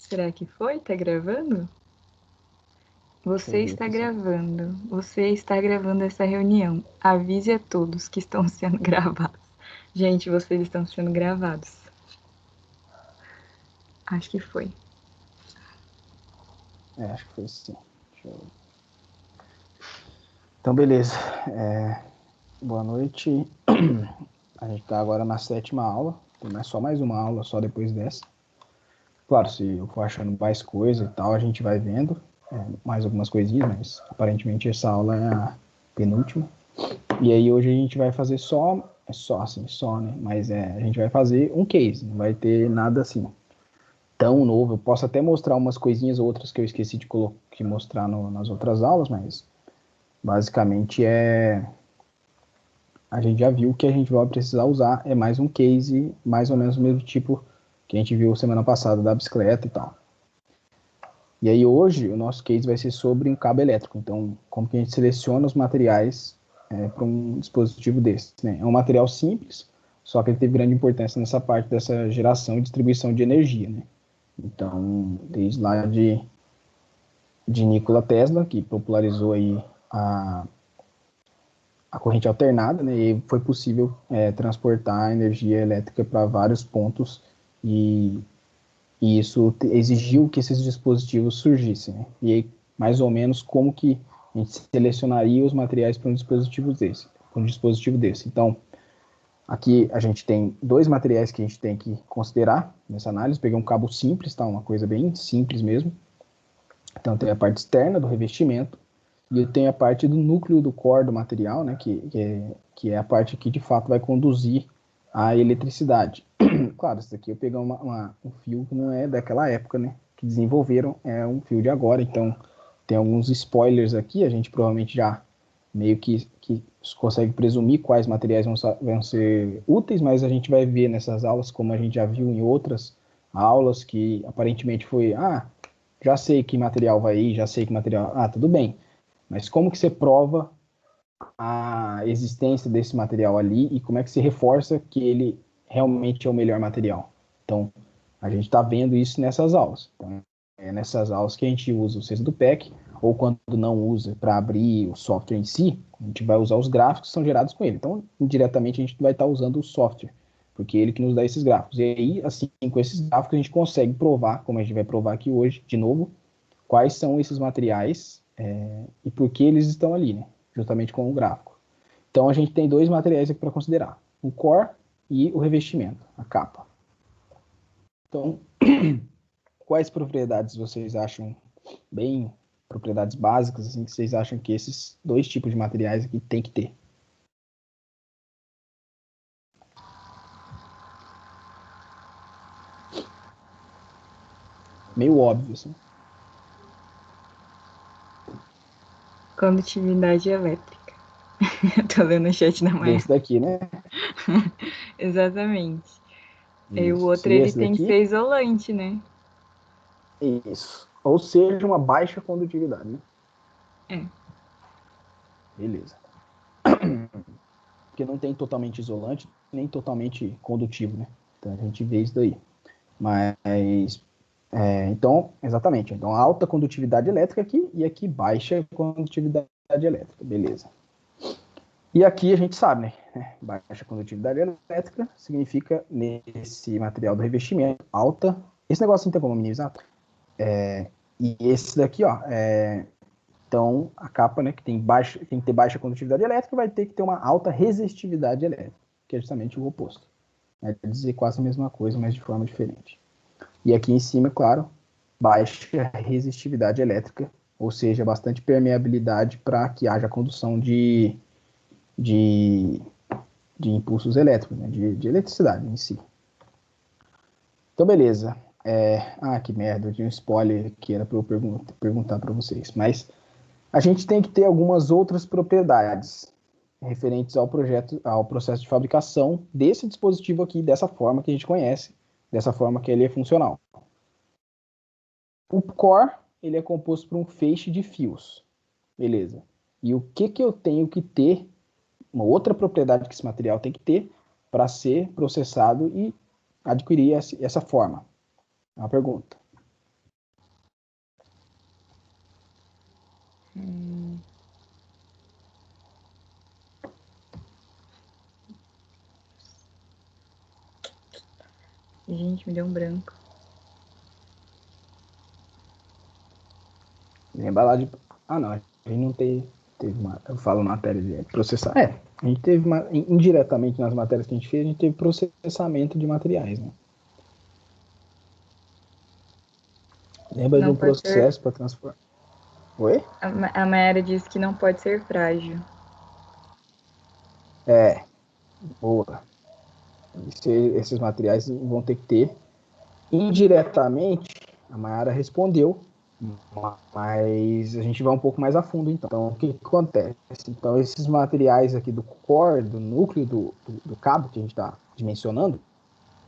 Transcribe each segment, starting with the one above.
Será que foi? Tá gravando? Você está gravando. Você está gravando essa reunião. Avise a todos que estão sendo gravados. Gente, vocês estão sendo gravados. Acho que foi. Acho que foi sim. Então, beleza. Boa noite. A gente está agora na 7ª aula. Tem só mais uma aula, só depois dessa. Claro, se eu for achando mais coisa e tal, a gente vai vendo mais algumas coisinhas, mas aparentemente essa aula é a penúltima. E aí hoje a gente vai fazer só, né? Mas a gente vai fazer um case, não vai ter nada assim tão novo. Eu posso até mostrar umas coisinhas outras que eu esqueci de mostrar nas outras aulas, mas basicamente a gente já viu que a gente vai precisar usar é mais um case, mais ou menos o mesmo tipo que a gente viu semana passada da bicicleta e tal. E aí hoje o nosso case vai ser sobre um cabo elétrico. Então, como que a gente seleciona os materiais para um dispositivo desse, né? É um material simples, só que ele teve grande importância nessa parte dessa geração e distribuição de energia, né? Então, desde lá de Nikola Tesla, que popularizou aí a corrente alternada, né? E foi possível transportar energia elétrica para vários pontos e isso exigiu que esses dispositivos surgissem, né? E aí, mais ou menos, como que a gente selecionaria os materiais para um dispositivo desse. Então, aqui a gente tem dois materiais que a gente tem que considerar nessa análise. Peguei um cabo simples, tá? Uma coisa bem simples mesmo. Então, tem a parte externa do revestimento e eu tenho a parte do núcleo do core do material, né? Que é a parte que, de fato, vai conduzir a eletricidade. Claro, isso aqui eu peguei um fio que não é daquela época, né? Que desenvolveram, é um fio de agora, então tem alguns spoilers aqui, a gente provavelmente já meio que consegue presumir quais materiais vão ser úteis, mas a gente vai ver nessas aulas, como a gente já viu em outras aulas, que aparentemente foi, já sei que material vai ir, já sei que material, tudo bem, mas como que você prova a existência desse material ali e como é que se reforça que ele realmente é o melhor material. Então, a gente está vendo isso nessas aulas. Então, é nessas aulas que a gente usa o CESA do PEC, ou quando não usa para abrir o software em si, a gente vai usar os gráficos que são gerados com ele. Então, indiretamente, a gente vai estar usando o software, porque é ele que nos dá esses gráficos. E aí, assim, com esses gráficos, a gente consegue provar, como a gente vai provar aqui hoje, de novo, quais são esses materiais e por que eles estão ali, né? Juntamente com o gráfico. Então, a gente tem dois materiais aqui para considerar, o core e o revestimento, a capa. Então, quais propriedades vocês acham bem, propriedades básicas, assim, que vocês acham que esses dois tipos de materiais aqui tem que ter? Meio óbvio, assim. Condutividade elétrica. Tô lendo o chat da manhã. Desse daqui, né? Exatamente. E o Isso. outro, Se ele esse tem que daqui, ser isolante, né? isso. Ou seja, uma baixa condutividade, né? É. Beleza. Porque não tem totalmente isolante, nem totalmente condutivo, né? Então, a gente vê isso daí. Mas, então, exatamente. Então, alta condutividade elétrica aqui e aqui baixa condutividade elétrica. Beleza. E aqui a gente sabe, né? Baixa condutividade elétrica significa, nesse material do revestimento, alta. Esse negócio não tem como minimizar. E esse daqui, ó, então a capa, né, que tem que ter baixa condutividade elétrica, vai ter que ter uma alta resistividade elétrica, que é justamente o oposto. É dizer quase a mesma coisa, mas de forma diferente. E aqui em cima, claro, baixa resistividade elétrica, ou seja, bastante permeabilidade para que haja condução de impulsos elétricos, né, de eletricidade em si. Então, beleza. Que merda, eu tinha um spoiler que era para eu perguntar para vocês. Mas a gente tem que ter algumas outras propriedades referentes ao processo de fabricação desse dispositivo aqui, dessa forma que a gente conhece, dessa forma que ele é funcional. O core, ele é composto por um feixe de fios. Beleza. E o que eu tenho que ter, uma outra propriedade que esse material tem que ter para ser processado e adquirir essa forma? É uma pergunta. Gente, me deu um branco. Lembra lá de... Ah, não. A gente não teve uma... Eu falo matéria de processar. A gente teve indiretamente nas matérias que a gente fez, a gente teve processamento de materiais, né? Lembra de Não um pode ser. processo para transformar... Oi? A Mayara disse que não pode ser frágil. Boa. Esses materiais vão ter que ter. Indiretamente, a Mayara respondeu, mas a gente vai um pouco mais a fundo, então. Então, o que acontece? Então, esses materiais aqui do core, do núcleo do cabo que a gente está dimensionando,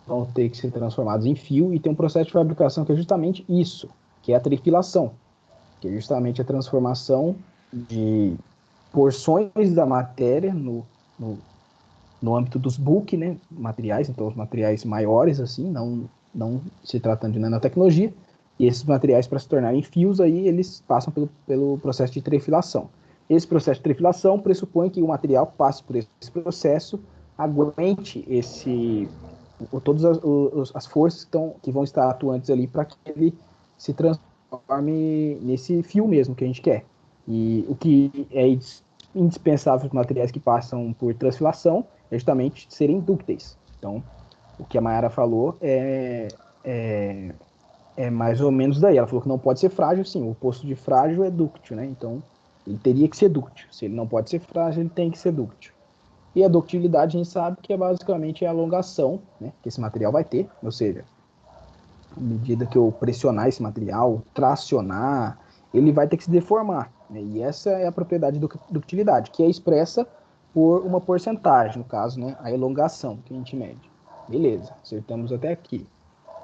vão ter que ser transformados em fio e tem um processo de fabricação que é justamente isso, que é a trifilação, que é justamente a transformação de porções da matéria no âmbito dos bulk, né, materiais, então os materiais maiores, assim, não se tratando de nanotecnologia, e esses materiais, para se tornarem fios, aí eles passam pelo processo de trefilação. Esse processo de trefilação pressupõe que o material passe por esse processo, aguente todas as forças que vão estar atuantes ali para que ele se transforme nesse fio mesmo que a gente quer. E o que é indispensável para os materiais que passam por transfilação é justamente serem dúcteis. Então, o que a Mayara falou é mais ou menos daí. Ela falou que não pode ser frágil, sim. O oposto de frágil é dúctil, né? Então, ele teria que ser dúctil. Se ele não pode ser frágil, ele tem que ser dúctil. E a ductilidade a gente sabe que é basicamente a alongação, né, que esse material vai ter, ou seja, à medida que eu pressionar esse material, tracionar, ele vai ter que se deformar. Né? E essa é a propriedade da ductilidade, que é expressa por uma porcentagem, no caso, né, a elongação que a gente mede. Beleza, acertamos até aqui.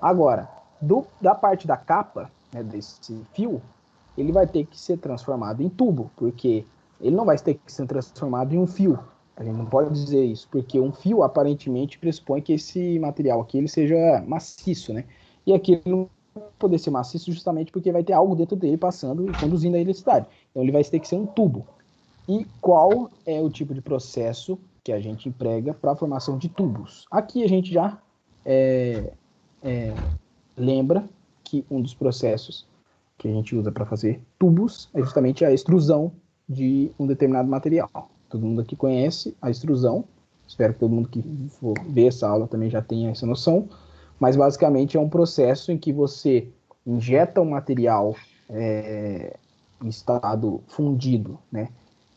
Agora, da parte da capa, né, desse fio, ele vai ter que ser transformado em tubo, porque ele não vai ter que ser transformado em um fio. A gente não pode dizer isso, porque um fio aparentemente pressupõe que esse material aqui ele seja maciço, né? E aqui ele não vai poder ser maciço justamente porque vai ter algo dentro dele passando e conduzindo a eletricidade. Então ele vai ter que ser um tubo. E qual é o tipo de processo que a gente emprega para a formação de tubos? Aqui a gente já lembra que um dos processos que a gente usa para fazer tubos é justamente a extrusão de um determinado material. Todo mundo aqui conhece a extrusão, espero que todo mundo que for ver essa aula também já tenha essa noção, mas basicamente é um processo em que você injeta um material em estado fundido, né,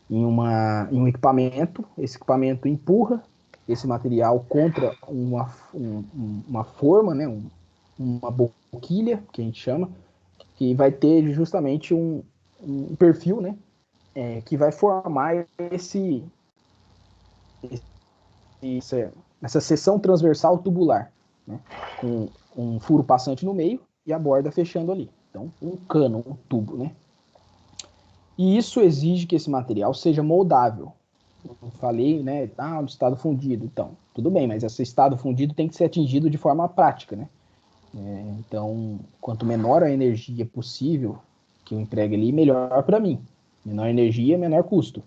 em um equipamento, esse equipamento empurra esse material contra uma forma, né, uma boquilha, que a gente chama, que vai ter justamente um perfil, né, que vai formar essa seção transversal tubular, né, com um furo passante no meio e a borda fechando ali. Então, um cano, um tubo, né? E isso exige que esse material seja moldável. Eu falei, né, do estado fundido. Então, tudo bem, mas esse estado fundido tem que ser atingido de forma prática, né? Então, quanto menor a energia possível que eu entregue ali, melhor para mim. Menor energia, menor custo.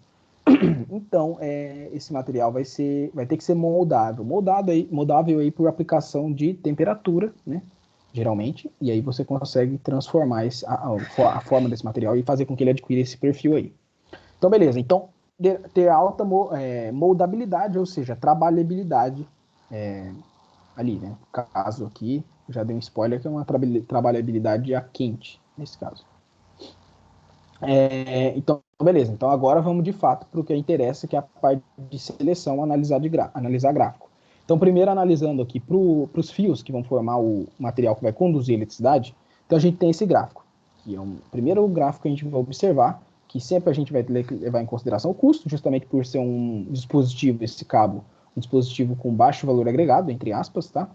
Então, esse material vai ter que ser moldável. Moldável aí por aplicação de temperatura, né? Geralmente. E aí você consegue transformar a forma desse material e fazer com que ele adquira esse perfil aí. Então, beleza. Então, ter alta moldabilidade, ou seja, trabalhabilidade ali, né? No caso aqui, já dei um spoiler que é uma trabalhabilidade a quente, nesse caso. Então, beleza. Então, agora vamos de fato para o que interessa, que é a parte de seleção, analisar gráfico. Então, primeiro analisando aqui para os fios que vão formar o material que vai conduzir a eletricidade, então a gente tem esse gráfico, que é o primeiro gráfico que a gente vai observar, que sempre a gente vai levar em consideração o custo, justamente por ser um dispositivo, esse cabo, um dispositivo com baixo valor agregado, entre aspas, tá?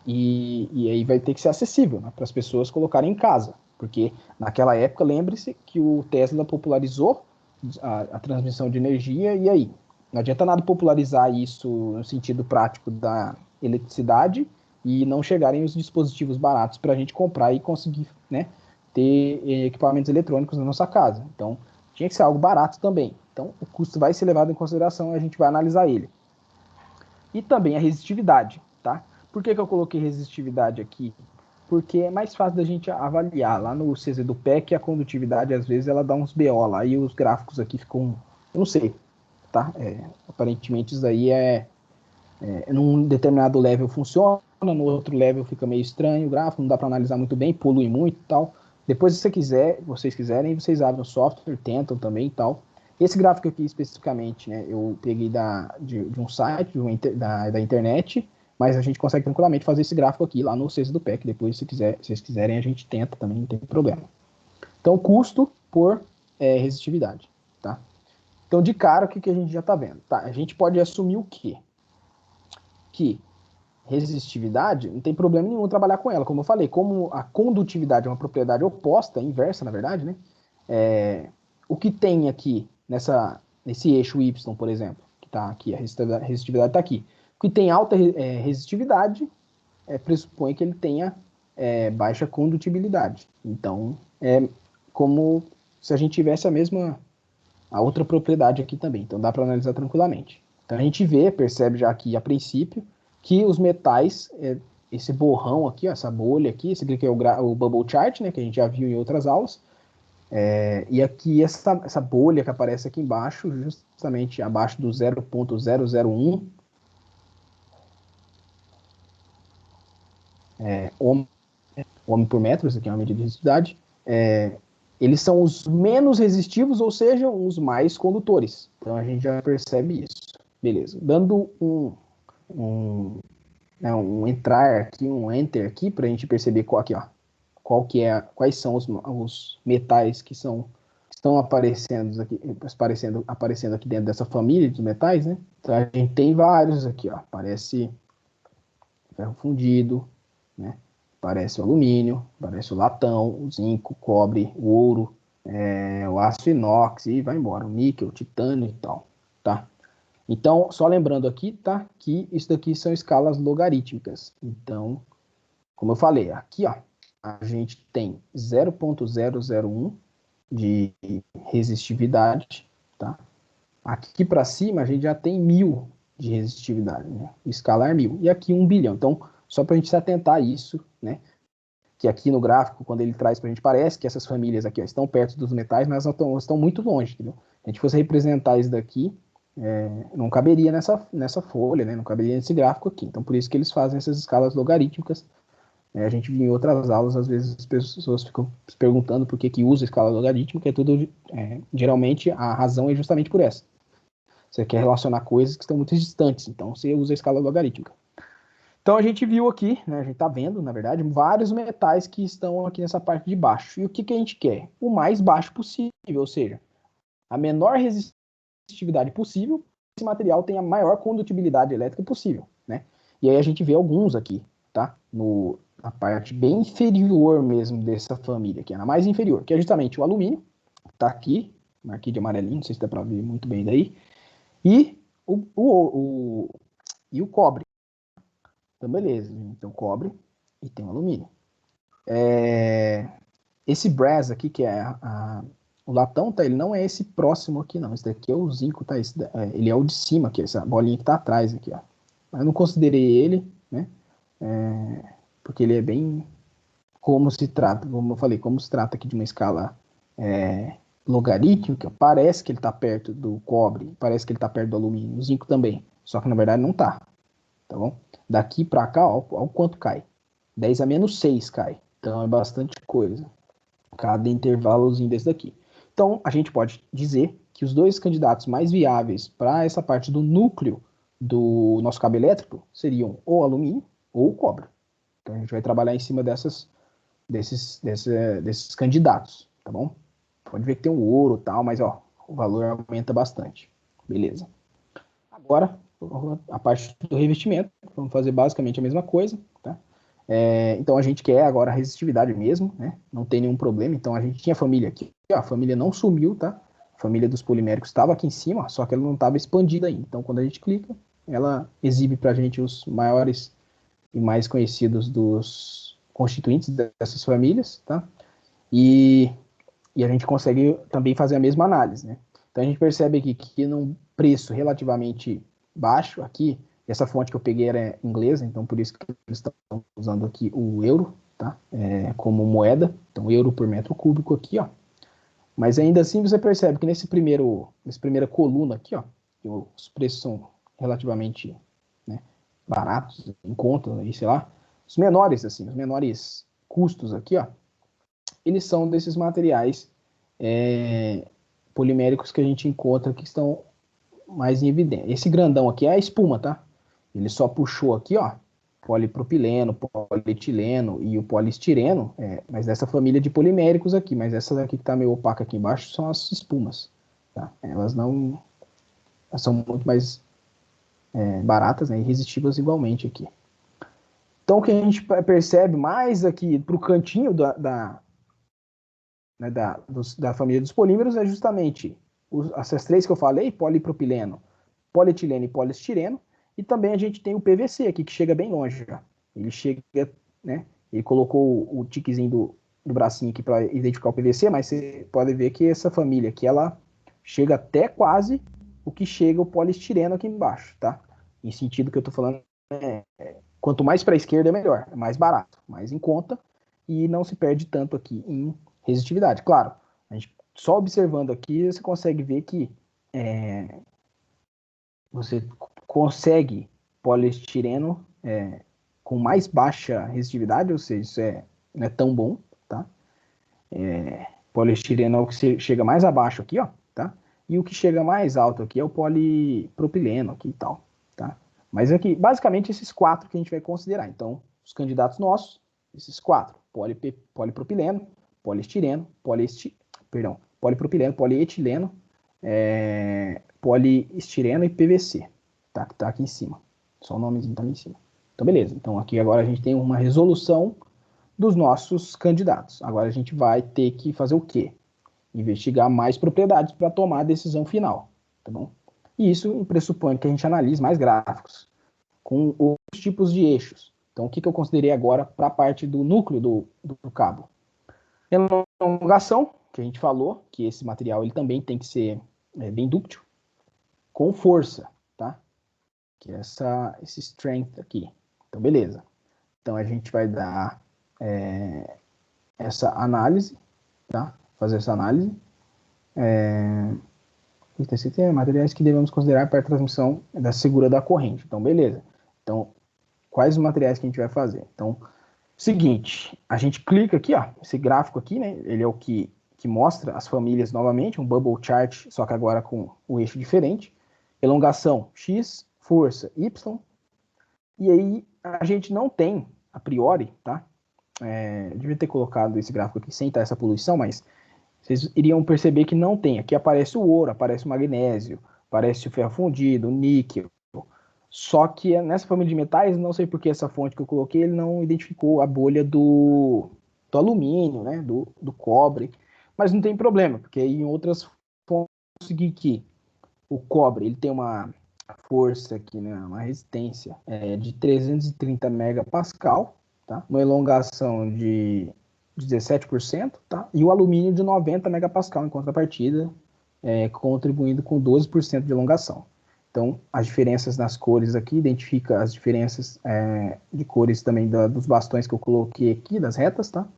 E aí vai ter que ser acessível, né, para as pessoas colocarem em casa, porque naquela época, lembre-se que o Tesla popularizou a transmissão de energia, e aí? Não adianta nada popularizar isso no sentido prático da eletricidade e não chegarem os dispositivos baratos para a gente comprar e conseguir, né, ter equipamentos eletrônicos na nossa casa. Então, tinha que ser algo barato também. Então, o custo vai ser levado em consideração e a gente vai analisar ele. E também a resistividade, tá? Por que eu coloquei resistividade aqui? Porque é mais fácil da gente avaliar. Lá no CZ do PEC, a condutividade, às vezes, ela dá uns BO lá, e os gráficos aqui ficam... Eu não sei, tá? Aparentemente, isso aí num determinado level funciona, no outro level fica meio estranho o gráfico, não dá para analisar muito bem, polui muito e tal. Depois, se vocês quiserem, vocês abrem o software, tentam também e tal. Esse gráfico aqui especificamente, né, eu peguei de um site, da internet, mas a gente consegue tranquilamente fazer esse gráfico aqui lá no CES do PEC. Depois, se vocês quiserem, a gente tenta também, não tem problema. Então, custo por resistividade, tá? Então, de cara, o que a gente já está vendo? Tá, a gente pode assumir o quê? Que resistividade, não tem problema nenhum trabalhar com ela. Como eu falei, como a condutividade é uma propriedade oposta, inversa, na verdade, né? O que tem aqui nesse eixo Y, por exemplo, que está aqui, a resistividade está aqui. O que tem alta resistividade pressupõe que ele tenha baixa condutibilidade. Então, é como se a gente tivesse a outra propriedade aqui também. Então, dá para analisar tranquilamente. Então, a gente percebe já aqui, a princípio, que os metais, esse borrão aqui, ó, essa bolha aqui, esse aqui é o bubble chart, né, que a gente já viu em outras aulas, e aqui essa bolha que aparece aqui embaixo, justamente abaixo do 0.001 ohm por metro, isso aqui é uma medida de resistividade, eles são os menos resistivos, ou seja, os mais condutores. Então a gente já percebe isso. Beleza. Dando um entrar aqui, um enter aqui, para a gente perceber quais são os metais que estão aparecendo aqui dentro dessa família de metais, né? Então a gente tem vários aqui, ó. Aparece ferro fundido, né? Aparece o alumínio, aparece o latão, o zinco, o cobre, o ouro, o aço inox e vai embora, o níquel, o titânio e tal, tá? Então, só lembrando aqui, tá? Que isso daqui são escalas logarítmicas. Então, como eu falei, aqui, ó, a gente tem 0.001 de resistividade, tá? Aqui para cima a gente já tem 1000 de resistividade, né? Escalar 1000. E aqui 1 bilhão. Então, só para a gente se atentar a isso, né? Que aqui no gráfico, quando ele traz para a gente, parece que essas famílias aqui ó, estão perto dos metais, mas estão muito longe, entendeu? Se a gente fosse representar isso daqui, não caberia nessa folha, né? Não caberia nesse gráfico aqui. Então, por isso que eles fazem essas escalas logarítmicas. A gente viu em outras aulas, às vezes as pessoas ficam se perguntando por que usa escala logarítmica, geralmente a razão é justamente por essa. Você quer relacionar coisas que estão muito distantes, então você usa a escala logarítmica. Então a gente viu aqui, né, a gente está vendo, na verdade, vários metais que estão aqui nessa parte de baixo. E o que a gente quer? O mais baixo possível, ou seja, a menor resistividade possível, esse material tem a maior condutibilidade elétrica possível, né? E aí a gente vê alguns aqui, tá? Na parte bem inferior mesmo dessa família, que é a mais inferior, que é justamente o alumínio, tá aqui, marquei de amarelinho, não sei se dá para ver muito bem daí, e o cobre. Então, beleza, então cobre e tem o alumínio. Esse brass aqui, que é o latão, tá? Ele não é esse próximo aqui, não. Esse daqui é o zinco, tá? Ele é o de cima aqui, essa bolinha que tá atrás aqui, ó. Mas eu não considerei ele, né? Porque ele é bem como se trata, como eu falei, como se trata aqui de uma escala logarítmica, parece que ele tá perto do cobre, parece que ele tá perto do alumínio, o zinco também. Só que na verdade não tá, tá bom? Daqui para cá, ó o quanto cai. 10 a menos 6 cai. Então é bastante coisa. Cada intervalozinho desse daqui. Então, a gente pode dizer que os dois candidatos mais viáveis para essa parte do núcleo do nosso cabo elétrico seriam ou alumínio ou cobre. Então, a gente vai trabalhar em cima desses candidatos, tá bom? Pode ver que tem o ouro e tal, mas ó, o valor aumenta bastante. Beleza. Agora, a parte do revestimento. Vamos fazer basicamente a mesma coisa, tá? Então a gente quer agora a resistividade mesmo, né? Não tem nenhum problema. Então a gente tinha a família aqui, ó, a família não sumiu, tá? A família dos poliméricos estava aqui em cima, ó, só que ela não estava expandida ainda. Então quando a gente clica, ela exibe para a gente os maiores e mais conhecidos dos constituintes dessas famílias, tá? E, e a gente consegue também fazer a mesma análise, né? Então a gente percebe aqui que num preço relativamente baixo aqui, essa fonte que eu peguei era inglesa, então por isso que eles estão usando aqui o euro, tá? Como moeda, então euro por metro cúbico aqui, ó. Mas ainda assim você percebe que nessa primeira coluna aqui, ó, que os preços são relativamente, né, baratos, em conta, aí, sei lá, os menores custos aqui, ó, eles são desses materiais poliméricos que a gente encontra que estão mais em evidência. Esse grandão aqui é a espuma, tá? Ele só puxou aqui, ó, polipropileno, polietileno e o poliestireno, mas dessa família de poliméricos aqui, mas essa daqui que está meio opaca aqui embaixo são as espumas, tá? Elas são muito mais baratas, né, e resistivas igualmente aqui. Então o que a gente percebe mais aqui para o cantinho né, da família dos polímeros é justamente essas três que eu falei, polipropileno, polietileno e poliestireno, e também a gente tem o PVC aqui, que chega bem longe já. Ele chega, né? Ele colocou o tiquezinho do bracinho aqui para identificar o PVC, mas você pode ver que essa família aqui, ela chega até quase o que chega o poliestireno aqui embaixo, tá? Em sentido que eu tô falando, quanto mais para a esquerda é melhor, é mais barato, mais em conta, e não se perde tanto aqui em resistividade. Claro, a gente só observando aqui, você consegue ver que você consegue poliestireno com mais baixa resistividade, ou seja, isso não é tão bom, tá? Poliestireno é o que chega mais abaixo aqui, ó, tá? E o que chega mais alto aqui é o polipropileno aqui e tal, tá? Mas aqui, basicamente, esses quatro que a gente vai considerar. Então, os candidatos nossos, esses quatro, polipropileno, poliestireno, polipropileno, polietileno, poliestireno e PVC, tá? Que tá aqui em cima. Só o nomezinho tá ali em cima. Então, beleza. Então, aqui agora a gente tem uma resolução dos nossos candidatos. Agora a gente vai ter que fazer o quê? Investigar mais propriedades para tomar a decisão final, tá bom? E isso pressupõe que a gente analise mais gráficos, com os tipos de eixos. Então, o que eu considerei agora para a parte do núcleo do cabo? Elongação, que a gente falou, que esse material ele também tem que ser bem dúctil, com força, tá? Que é esse strength aqui. Então, beleza. Então, a gente vai dar essa análise, tá? Fazer essa análise. Materiais que devemos considerar para a transmissão da segura da corrente. Então, beleza. Então, quais os materiais que a gente vai fazer? Então, seguinte, a gente clica aqui, ó, esse gráfico aqui, né? Ele é o que mostra as famílias novamente, um bubble chart, só que agora com o eixo diferente. Elongação X, força Y. E aí a gente não tem, a priori, tá? Eu devia ter colocado esse gráfico aqui sem estar essa poluição, mas vocês iriam perceber que não tem. Aqui aparece o ouro, aparece o magnésio, aparece o ferro fundido, o níquel. Só que nessa família de metais, não sei por que essa fonte que eu coloquei, ele não identificou a bolha do alumínio, né, do cobre. Mas não tem problema, porque em outras fontes eu consegui que o cobre ele tem uma força aqui, né, uma resistência de 330 megapascal, tá? Uma elongação de 17%, tá? E o alumínio de 90 megapascal em contrapartida, contribuindo com 12% de elongação. Então, as diferenças nas cores aqui, identifica as diferenças de cores também dos bastões que eu coloquei aqui, das retas, tá?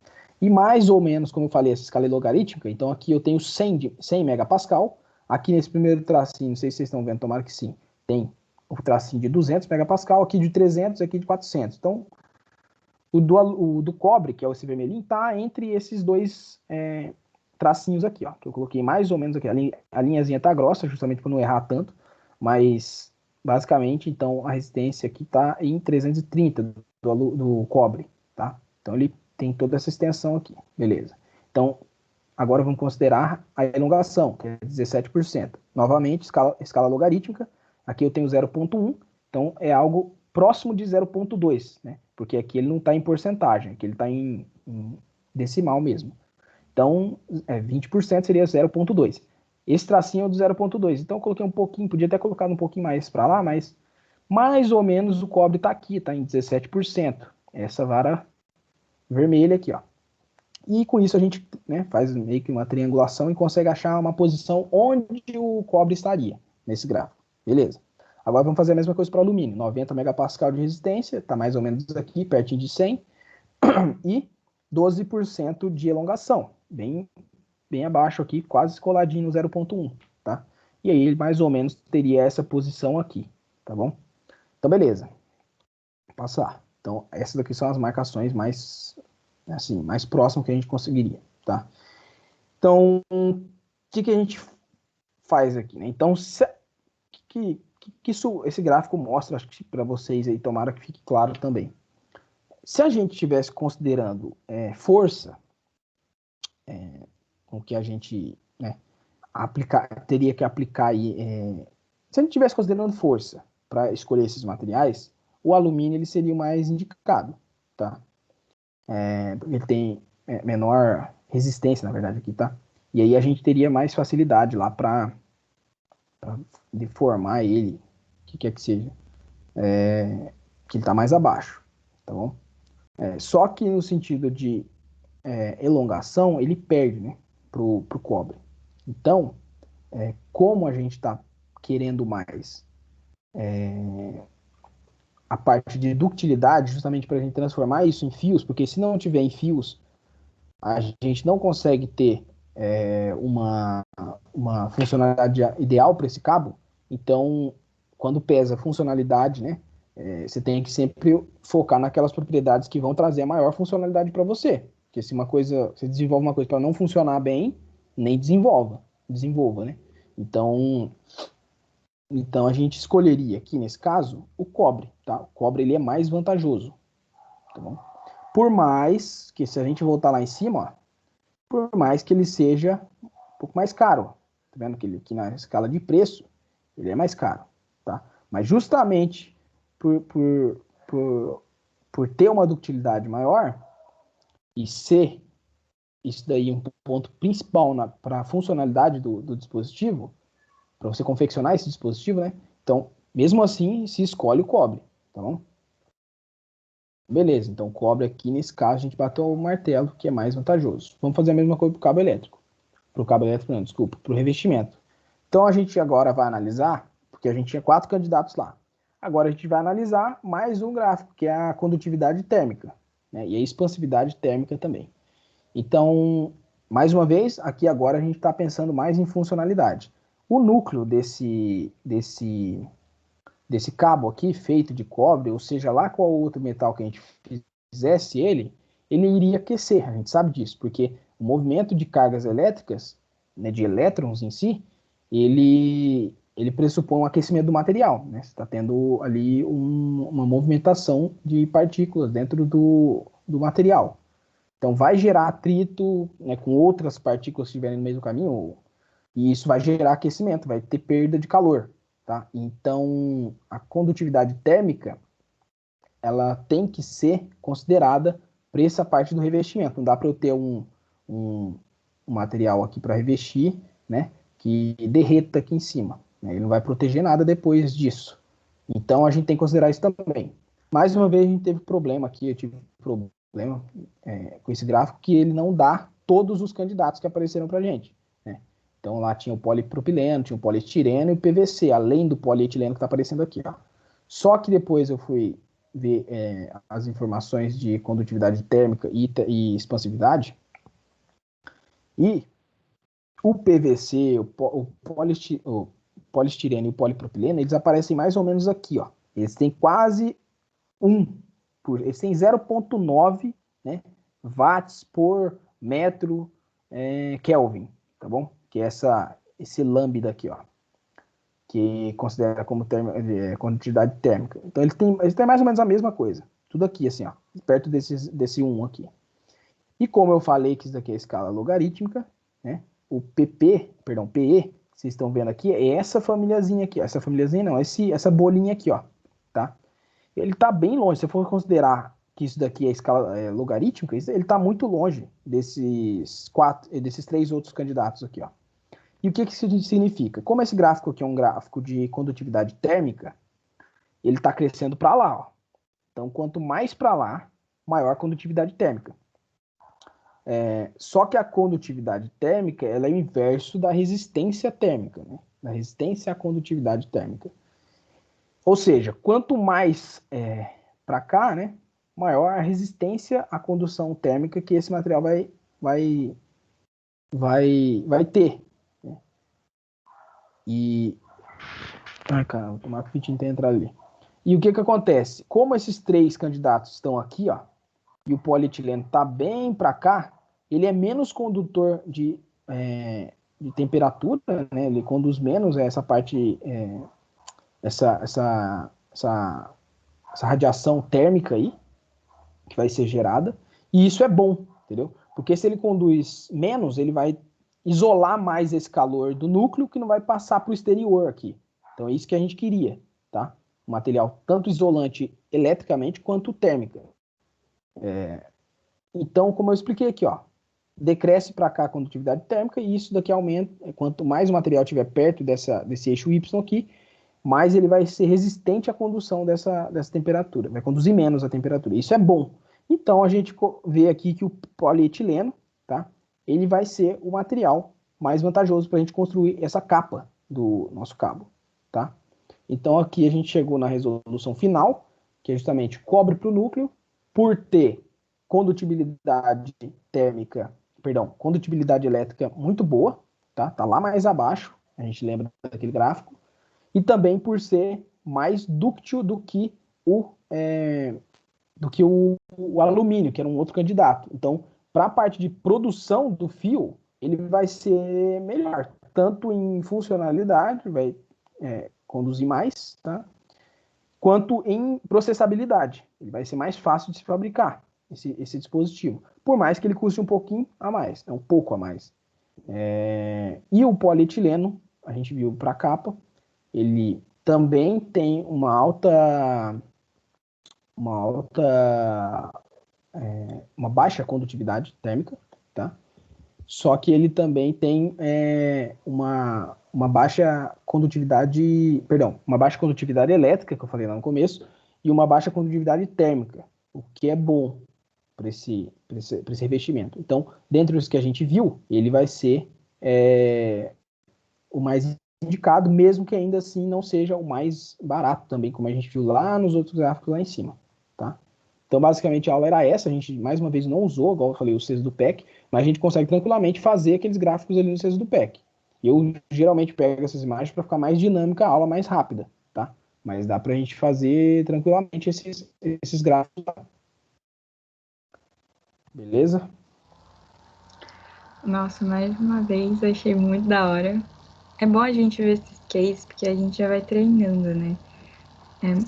E mais ou menos, como eu falei, essa escala é logarítmica, então aqui eu tenho 100 megapascal, aqui nesse primeiro tracinho, não sei se vocês estão vendo, tomara que sim, tem o tracinho de 200 megapascal, aqui de 300, aqui de 400. Então, o do cobre, que é esse vermelhinho, está entre esses dois tracinhos aqui, ó, que eu coloquei mais ou menos aqui. A linhazinha tá grossa, justamente para não errar tanto, mas basicamente, então, a resistência aqui está em 330 do cobre, tá? Então, ele tem toda essa extensão aqui, beleza. Então, agora vamos considerar a elongação, que é 17%. Novamente, escala logarítmica. Aqui eu tenho 0,1, então é algo próximo de 0,2, né? Porque aqui ele não está em porcentagem, aqui ele está em decimal mesmo. Então, 20% seria 0,2. Esse tracinho é o do 0,2. Então, eu coloquei um pouquinho, podia até colocar um pouquinho mais para lá, mas mais ou menos o cobre está aqui, está em 17%. Essa vara vermelha aqui, ó. E com isso a gente, né, faz meio que uma triangulação e consegue achar uma posição onde o cobre estaria nesse gráfico. Beleza. Agora vamos fazer a mesma coisa para o alumínio. 90 megapascal de resistência, está mais ou menos aqui, pertinho de 100. E 12% de elongação, bem abaixo aqui, quase coladinho no 0,1, tá? E aí ele mais ou menos teria essa posição aqui, tá bom? Então, beleza. Passar. Então, essas aqui são as marcações mais, assim, mais próximas que a gente conseguiria, tá? Então, o que a gente faz aqui, né? Então, esse gráfico mostra, acho que para vocês aí, tomara que fique claro também. Se a gente estivesse considerando força, com que a gente, né, teria que aplicar aí, se a gente estivesse considerando força para escolher esses materiais, o alumínio ele seria o mais indicado, tá? Ele tem menor resistência, na verdade, aqui, tá? E aí a gente teria mais facilidade lá para deformar ele, o que quer que seja, que ele está mais abaixo, tá bom? Só que no sentido de elongação, ele perde, né, pro cobre. Então, como a gente está querendo mais a parte de ductilidade, justamente para a gente transformar isso em fios, porque se não tiver em fios, a gente não consegue ter uma funcionalidade ideal para esse cabo. Então, quando pesa funcionalidade, né, você tem que sempre focar naquelas propriedades que vão trazer a maior funcionalidade para você. Porque se você desenvolve uma coisa para não funcionar bem, nem desenvolva, né? Então a gente escolheria aqui nesse caso o cobre, tá? O cobre ele é mais vantajoso, tá bom? Por mais que se a gente voltar lá em cima, ó, por mais que ele seja um pouco mais caro, tá vendo que ele aqui na escala de preço ele é mais caro, tá? Mas justamente por, por, por, por ter uma ductilidade maior e ser isso daí um ponto principal para a funcionalidade do dispositivo, para você confeccionar esse dispositivo, né? Então, mesmo assim, se escolhe o cobre, tá bom? Beleza, então cobre aqui, nesse caso, a gente bateu o martelo, que é mais vantajoso. Vamos fazer a mesma coisa para o cabo elétrico. Para o cabo elétrico, não, desculpa, para o revestimento. Então, a gente agora vai analisar, porque a gente tinha 4 candidatos lá. Agora a gente vai analisar mais um gráfico, que é a condutividade térmica, né? E a expansividade térmica também. Então, mais uma vez, aqui agora a gente está pensando mais em funcionalidade. O núcleo desse cabo aqui, feito de cobre, ou seja lá qual outro metal que a gente fizesse ele iria aquecer, a gente sabe disso, porque o movimento de cargas elétricas, né, de elétrons em si, ele pressupõe um aquecimento do material, né? Você está tendo ali uma movimentação de partículas dentro do material. Então vai gerar atrito, né, com outras partículas que estiverem no meio do caminho, e isso vai gerar aquecimento, vai ter perda de calor, tá? Então a condutividade térmica ela tem que ser considerada para essa parte do revestimento. Não dá para eu ter um material aqui para revestir, né, que derreta aqui em cima, né? Ele não vai proteger nada depois disso. Então a gente tem que considerar isso também. Mais uma vez a gente teve problema aqui, eu tive problema com esse gráfico, que ele não dá todos os candidatos que apareceram para a gente, né? Então lá tinha o polipropileno, tinha o poliestireno e o PVC, além do polietileno que está aparecendo aqui, ó. Só que depois eu fui ver as informações de condutividade térmica e expansividade, e o PVC, o poliestireno e o polipropileno, eles aparecem mais ou menos aqui, ó. Eles têm quase 1, eles têm 0,9, né, watts por metro Kelvin, tá bom? Que é esse lambda aqui, ó, que considera como condutividade térmica. Então eles têm mais ou menos a mesma coisa. Tudo aqui, assim, ó, perto desse 1 aqui. E como eu falei que isso daqui é escala logarítmica, né? O PE, que vocês estão vendo aqui, é essa famíliazinha aqui, ó. Essa famíliazinha não, essa bolinha aqui, ó, tá? Ele está bem longe. Se for considerar que isso daqui é escala logarítmica, ele está muito longe desses 3 outros candidatos aqui, ó. E o que isso significa? Como esse gráfico aqui é um gráfico de condutividade térmica, ele está crescendo para lá, ó. Então, quanto mais para lá, maior a condutividade térmica. Só que a condutividade térmica ela é o inverso da resistência térmica, né? Da resistência à condutividade térmica. Ou seja, quanto mais para cá, né, maior a resistência à condução térmica que esse material vai ter. Né? E... Ai, cara, vou tomar que o Fitinho tem entrado ali. E o que acontece? Como esses três candidatos estão aqui, ó, e o polietileno está bem para cá, ele é menos condutor de temperatura, né? Ele conduz menos essa parte, essa radiação térmica aí, que vai ser gerada, e isso é bom, entendeu? Porque se ele conduz menos, ele vai isolar mais esse calor do núcleo, que não vai passar para o exterior aqui. Então é isso que a gente queria, tá? Um material tanto isolante eletricamente quanto térmica. Então, como eu expliquei aqui, ó, decresce para cá a condutividade térmica e isso daqui aumenta. Quanto mais o material estiver perto desse eixo Y aqui, mais ele vai ser resistente à condução dessa temperatura, vai conduzir menos a temperatura. Isso é bom. Então, a gente vê aqui que o polietileno, tá, ele vai ser o material mais vantajoso para a gente construir essa capa do nosso cabo. Tá? Então, aqui a gente chegou na resolução final, que é justamente cobre para o núcleo, por ter condutibilidade térmica, perdão, condutibilidade elétrica muito boa, tá lá mais abaixo, a gente lembra daquele gráfico, e também por ser mais dúctil do que o alumínio, que era um outro candidato. Então, para a parte de produção do fio, ele vai ser melhor, tanto em funcionalidade, vai conduzir mais, tá? Quanto em processabilidade. Ele vai ser mais fácil de se fabricar, esse dispositivo. Por mais que ele custe um pouquinho a mais, um pouco a mais. E o polietileno, a gente viu para a capa, ele também tem uma baixa condutividade térmica, tá? Só que ele também tem uma baixa condutividade, uma baixa condutividade elétrica, que eu falei lá no começo, e uma baixa condutividade térmica, o que é bom para esse revestimento. Então, dentro dos que a gente viu, ele vai ser o mais indicado, mesmo que ainda assim não seja o mais barato também, como a gente viu lá nos outros gráficos lá em cima, tá? Então, basicamente, a aula era essa. A gente, mais uma vez, não usou, igual eu falei, o CES do PEC, mas a gente consegue tranquilamente fazer aqueles gráficos ali no CES do PEC. Eu, geralmente, pego essas imagens para ficar mais dinâmica, a aula mais rápida, tá? Mas dá para a gente fazer tranquilamente esses gráficos. Beleza? Nossa, mais uma vez, achei muito da hora. É bom a gente ver esses cases, porque a gente já vai treinando, né?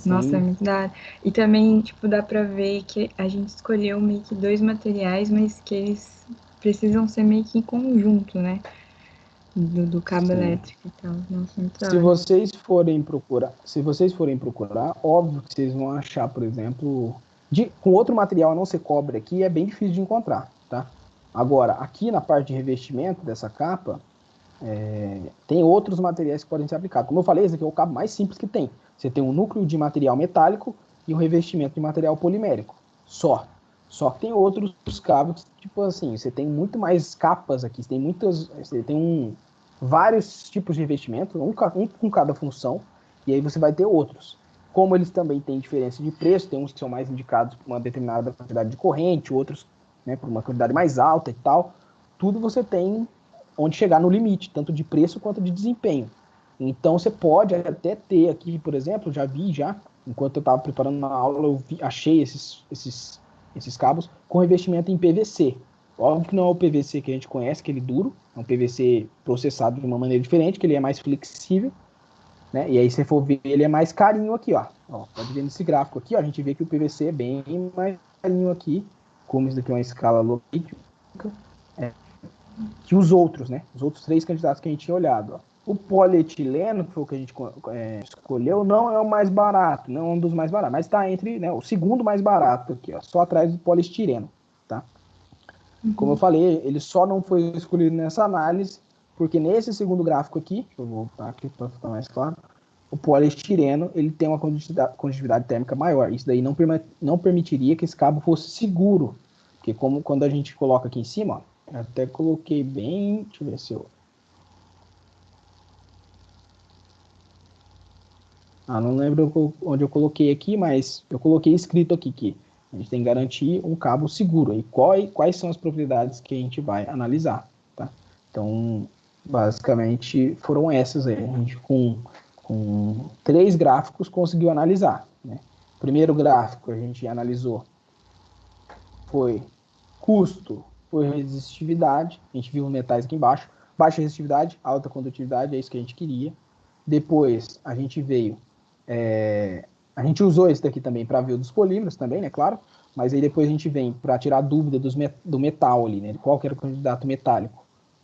Nossa, é muito da hora. E também, tipo, dá pra ver que a gente escolheu meio que dois materiais, mas que eles precisam ser meio que em conjunto, né? Do cabo elétrico e tal. Nossa, muito da Se hora. vocês forem procurar, óbvio que vocês vão achar, por exemplo, com outro material a não ser cobre aqui, é bem difícil de encontrar, tá? Agora, aqui na parte de revestimento dessa capa, tem outros materiais que podem ser aplicados. Como eu falei, esse aqui é o cabo mais simples que tem. Você tem um núcleo de material metálico e um revestimento de material polimérico. Só. Só que tem outros cabos, tipo assim, você tem muito mais capas aqui, você tem vários tipos de revestimento, um com cada função, e aí você vai ter outros. Como eles também têm diferença de preço, tem uns que são mais indicados por uma determinada quantidade de corrente, outros, né, por uma quantidade mais alta e tal. Tudo você tem onde chegar no limite, tanto de preço quanto de desempenho. Então você pode até ter aqui, por exemplo, enquanto eu estava preparando a aula, achei esses cabos com revestimento em PVC. Óbvio que não é o PVC que a gente conhece, aquele duro, é um PVC processado de uma maneira diferente, que ele é mais flexível, né? E aí, se você for ver, ele é mais carinho aqui, ó. Pode ver nesse gráfico aqui, ó, a gente vê que o PVC é bem mais carinho aqui, como isso daqui é uma escala logarítmica, que os outros, né? Os outros três candidatos que a gente tinha olhado, ó. O polietileno, que foi o que a gente escolheu, não é o mais barato, não é um dos mais baratos, mas está entre, né, o segundo mais barato aqui, ó, só atrás do poliestireno, tá? Como eu falei, ele só não foi escolhido nessa análise, porque nesse segundo gráfico aqui, eu vou voltar aqui para ficar mais claro, o poliestireno ele tem uma condutividade térmica maior. Isso daí não permitiria que esse cabo fosse seguro, Porque como quando a gente coloca aqui em cima, ó, eu até coloquei bem, deixa eu ver se eu... não lembro onde eu coloquei aqui, mas eu coloquei escrito aqui que a gente tem que garantir um cabo seguro. E quais são as propriedades que a gente vai analisar, tá? Então, basicamente, foram essas aí. A gente, com 3 gráficos, conseguiu analisar, né? O primeiro gráfico a gente analisou foi custo por resistividade. A gente viu os metais aqui embaixo. Baixa resistividade, alta condutividade, é isso que a gente queria. Depois, a gente veio... a gente usou esse daqui também para ver o dos polímeros também, né, claro. Mas aí depois a gente vem para tirar a dúvida do metal ali, né? Qual que era o candidato metálico.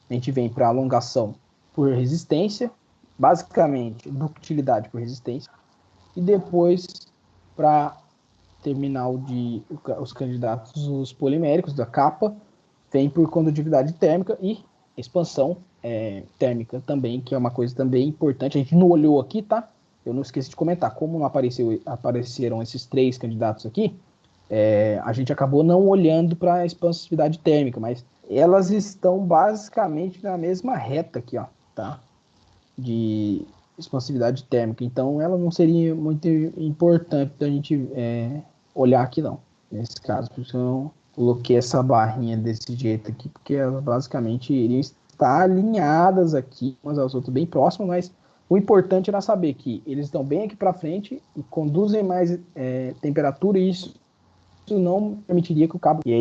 A gente vem para alongação por resistência, basicamente ductilidade por resistência. E depois para terminal os candidatos os poliméricos da capa, vem por condutividade térmica e expansão térmica também, que é uma coisa também importante. A gente não olhou aqui, tá? Eu não esqueci de comentar, como não apareceram esses 3 candidatos aqui, a gente acabou não olhando para a expansividade térmica, mas elas estão basicamente na mesma reta aqui, ó, tá? De expansividade térmica. Então, ela não seria muito importante a gente olhar aqui, não, nesse caso. Por isso eu coloquei essa barrinha desse jeito aqui, porque elas basicamente iriam estar alinhadas aqui, umas às outras, bem próximas, mas o importante era saber que eles estão bem aqui para frente e conduzem mais temperatura, e isso não permitiria que o cabo... E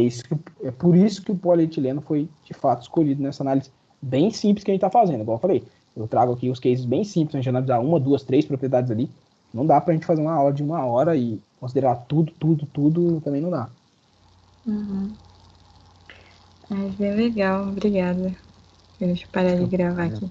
é por isso que o polietileno foi, de fato, escolhido nessa análise bem simples que a gente está fazendo. Igual eu falei, eu trago aqui os cases bem simples, a gente analisar 1, 2, 3 propriedades ali. Não dá para a gente fazer uma aula de 1 hora e considerar tudo, também não dá. Uhum. É bem legal, obrigada. Deixa eu parar de gravar aqui.